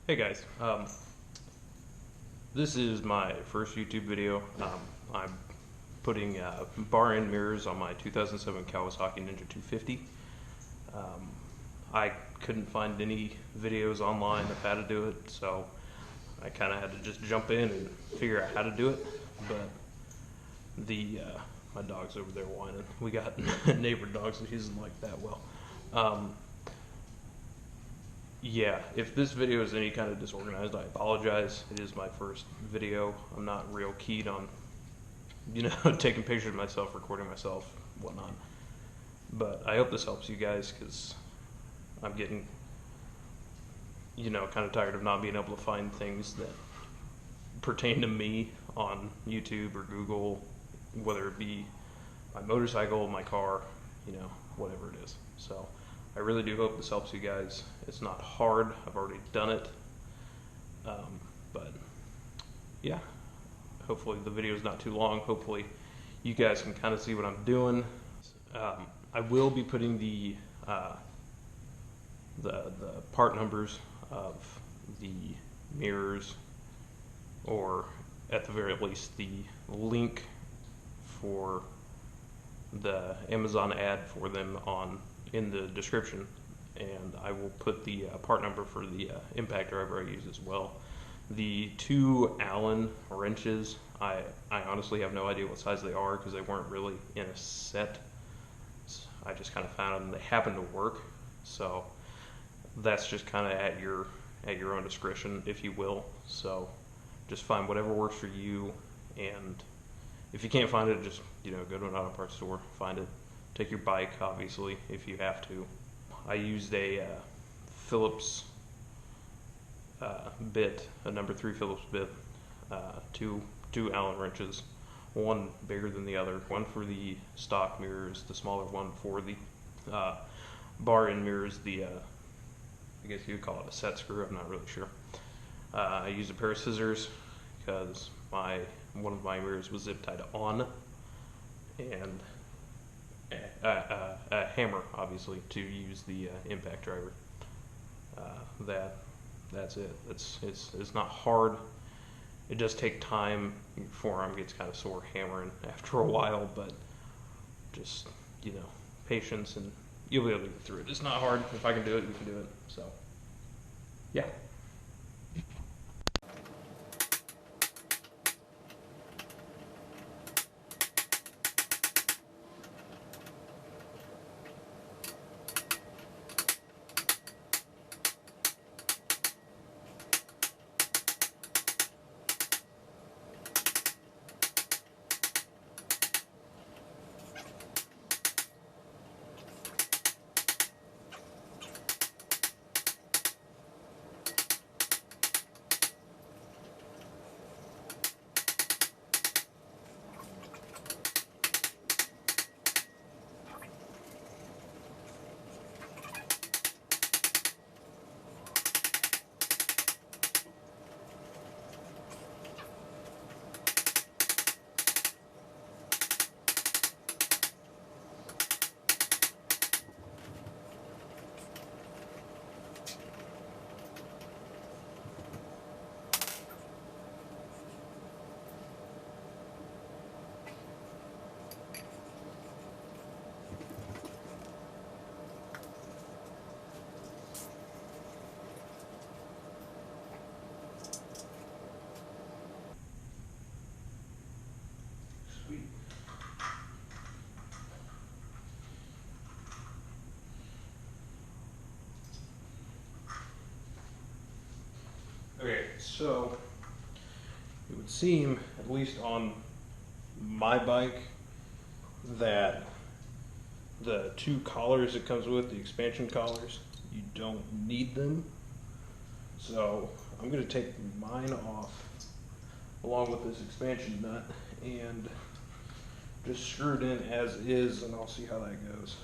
Hey guys, this is my first YouTube video. I'm putting bar end mirrors on my 2007 Kawasaki Ninja 250. I couldn't find any videos online of how to do it, so I kind of had to just jump in and figure out how to do it. But my dog's over there whining. We got neighbor dogs, and he doesn't like that well. Yeah, if this video is any kind of disorganized, I apologize. It is my first video. I'm not real keen on, taking pictures of myself, recording myself, whatnot. But I hope this helps you guys, because I'm getting, kind of tired of not being able to find things that pertain to me on YouTube or Google, whether it be my motorcycle, my car, whatever it is. So I really do hope this helps you guys. It's not hard. I've already done it. But yeah, hopefully the video is not too long. Hopefully you guys can kind of see what I'm doing. I will be putting the part numbers of the mirrors, or at the very least the link for the Amazon ad for them in the description, and I will put the part number for the impact driver I use as well. The 2 Allen wrenches, I honestly have no idea what size they are, because they weren't really in a set. I just kind of found them. They happen to work, so that's just kind of at your own discretion, if you will. So just find whatever works for you, and if you can't find it, just go to an auto parts store, find it. Take your bike, obviously, if you have to. I used a Phillips bit, a number 3 Phillips bit, two Allen wrenches, one bigger than the other, one for the stock mirrors, the smaller one for the bar end mirrors, I guess you would call it a set screw, I'm not really sure. I used a pair of scissors because one of my mirrors was zip tied on, and a hammer, obviously, to use the impact driver. That's it. It's not hard. It does take time. Your forearm gets kind of sore hammering after a while, but just patience, and you'll be able to get through it. It's not hard. If I can do it, you can do it. So yeah. Sweet. Okay, so it would seem, at least on my bike, that the 2 collars it comes with, the expansion collars, you don't need them. So I'm going to take mine off along with this expansion nut and just screw it in as is, and I'll see how that goes.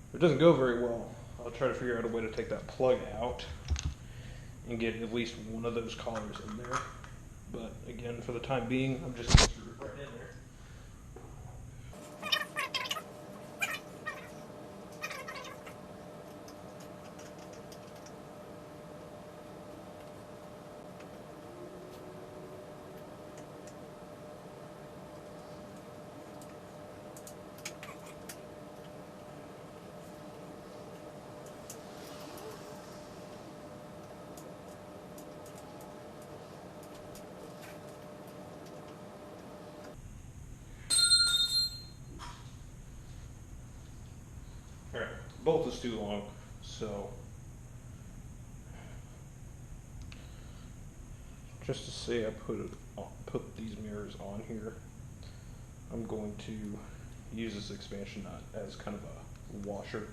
If it doesn't go very well, I'll try to figure out a way to take that plug out and get at least one of those collars in there. But again, for the time being, I'm just going to screw it right in there. bolt is too long, so just to say I put these mirrors on here, I'm going to use this expansion nut as kind of a washer.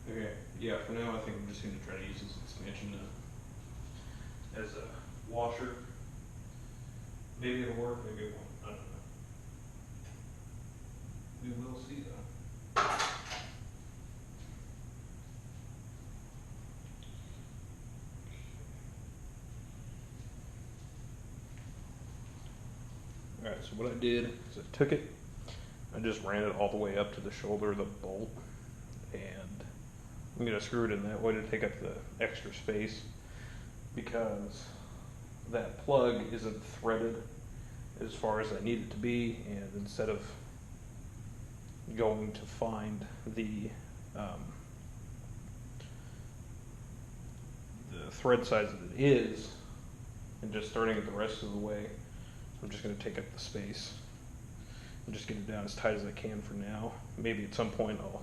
Okay, yeah, for now I think I'm just going to try to use this expansion nut as a washer. Maybe it'll work, maybe it won't, I don't know. We will see though. Alright, so what I did is I took it, I just ran it all the way up to the shoulder of the bolt, and I'm going to screw it in that way to take up the extra space, because that plug isn't threaded as far as I need it to be, and instead of going to find the thread size that it is and just starting it the rest of the way, I'm just going to take up the space and just get it down as tight as I can for now. Maybe at some point I'll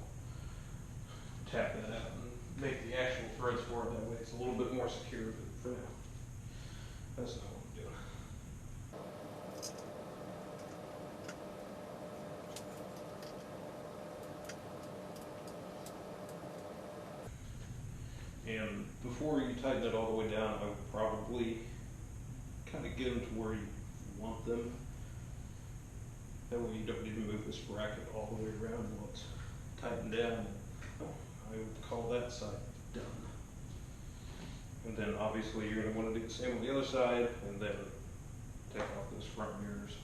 tap that out and make the actual threads for it, that way it's a little bit more secure, but for now, that's not what I'm doing. And before you tighten it all the way down, I would probably kind of get them to where you want them. That way you don't need to move this bracket all the way around while it's tightened down. I would call that side done. And then obviously you're going to want to do the same on the other side, and then take off those front mirrors.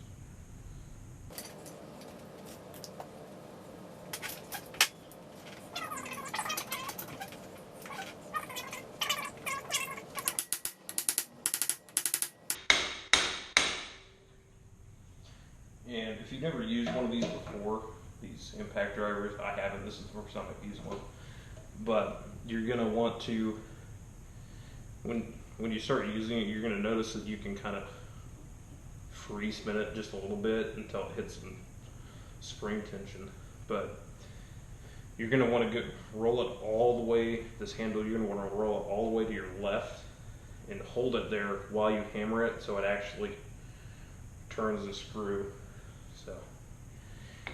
And if you've never used one of these before, these impact drivers, I haven't, this is the first time I've used one, but you're going to want to, when you start using it, you're going to notice that you can kind of free spin it just a little bit until it hits some spring tension. But you're going to want to roll it all the way, this handle, you're going to want to roll it all the way to your left and hold it there while you hammer it so it actually turns the screw. So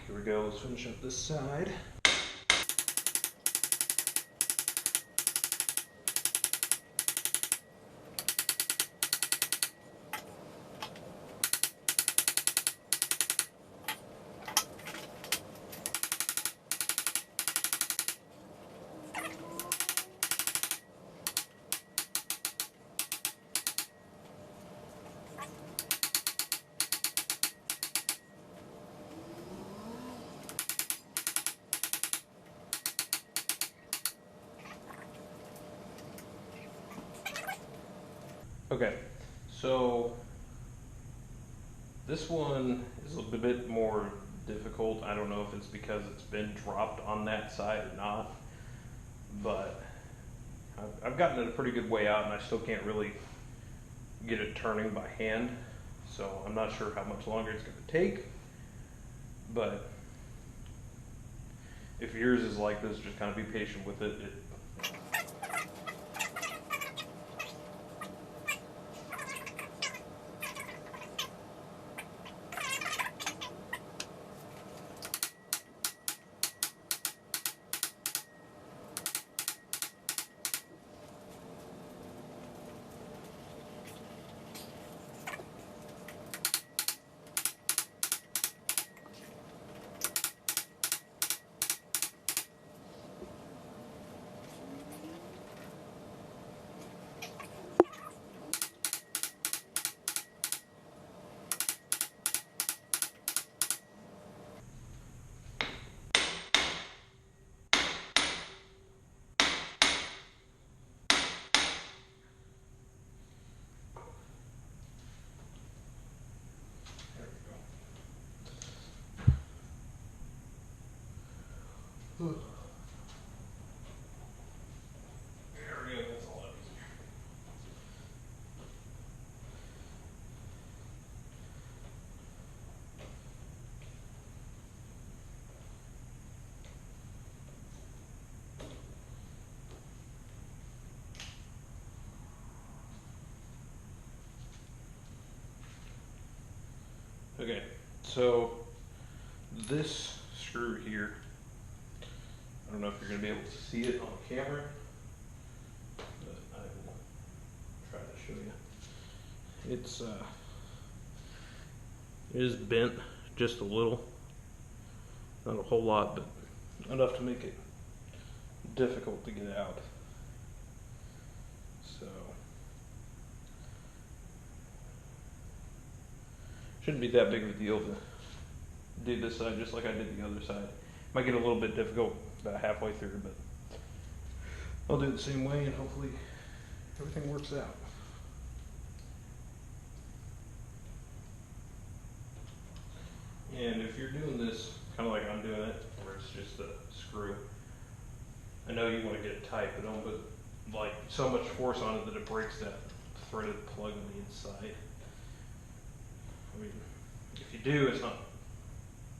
here we go, let's finish up this side. Okay, so this one is a bit more difficult. I don't know if it's because it's been dropped on that side or not, but I've gotten it a pretty good way out, and I still can't really get it turning by hand, so I'm not sure how much longer it's going to take. But if yours is like this, just kind of be patient with it. we go, that's all that was. Okay, so this screw here, I don't know if you're going to be able to see it on camera, but I will try to show you. It is bent just a little, not a whole lot, but enough to make it difficult to get out. So shouldn't be that big of a deal to do this side just like I did the other side. Might get a little bit difficult about halfway through, but I'll do it the same way and hopefully everything works out. And if you're doing this kind of like I'm doing it, where it's just a screw, I know you want to get it tight, but don't put like so much force on it that it breaks that threaded plug on the inside. I mean, if you do, it's not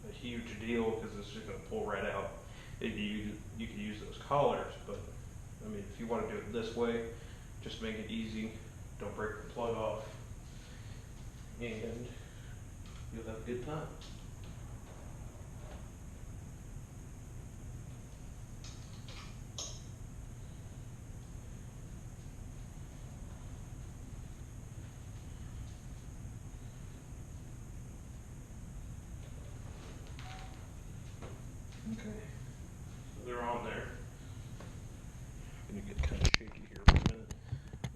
a huge deal because it's just going to pull right out. You could use those collars, but I mean, if you want to do it this way, just make it easy. Don't break the plug off, and you'll have a good time. Okay, so they're on there. I'm gonna get kind of shaky here for a minute.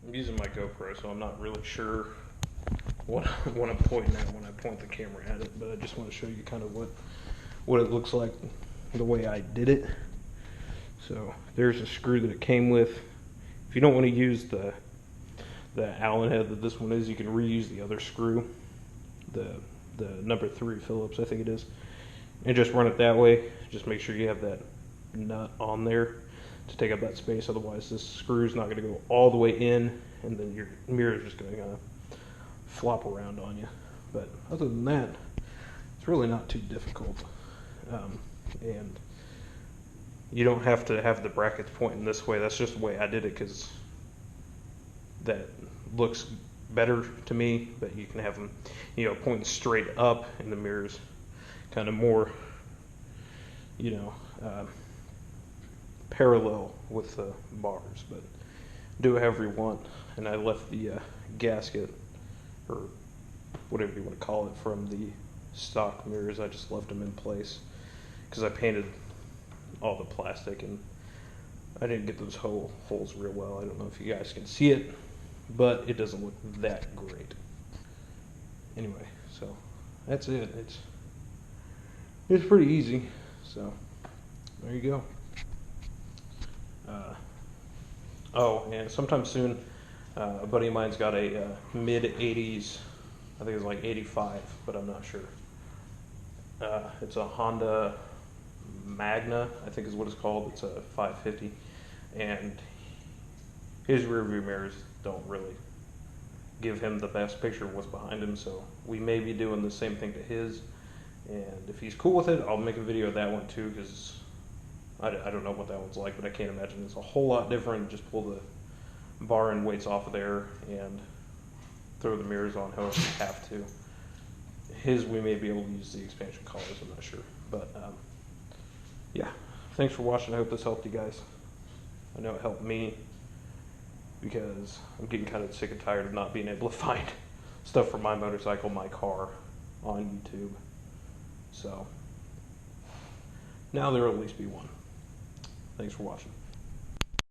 I'm using my GoPro, so I'm not really sure what I'm pointing at when I point the camera at it, but I just want to show you kind of what it looks like the way I did it. So there's a screw that it came with. If you don't want to use the Allen head that this one is, you can reuse the other screw, the number 3 Phillips, I think it is, and just run it that way. Just make sure you have that nut on there to take up that space, otherwise this screw is not going to go all the way in and then your mirror is just going to flop around on you. But other than that, it's really not too difficult, and you don't have to have the brackets pointing this way. That's just the way I did it because that looks better to me, but you can have them, pointing straight up, and the mirror's kind of more, parallel with the bars. But do it however you want. And I left the gasket, or whatever you want to call it, from the stock mirrors. I just left them in place because I painted all the plastic and I didn't get those holes real well. I don't know if you guys can see it, but it doesn't look that great. Anyway, so that's it. It's pretty easy. So there you go. And sometime soon, a buddy of mine's got a mid-80s, I think it's like 85, but I'm not sure. It's a Honda Magna, I think is what it's called. It's a 550, and his rear view mirrors don't really give him the best picture of what's behind him, so we may be doing the same thing to his. And if he's cool with it, I'll make a video of that one too, because I don't know what that one's like, but I can't imagine it's a whole lot different. Just pull the bar and weights off of there and throw the mirrors on however you have to. His, we may be able to use the expansion collars, I'm not sure. But yeah, thanks for watching. I hope this helped you guys. I know it helped me because I'm getting kind of sick and tired of not being able to find stuff for my motorcycle, my car, on YouTube. So now there will at least be one. Thanks for watching.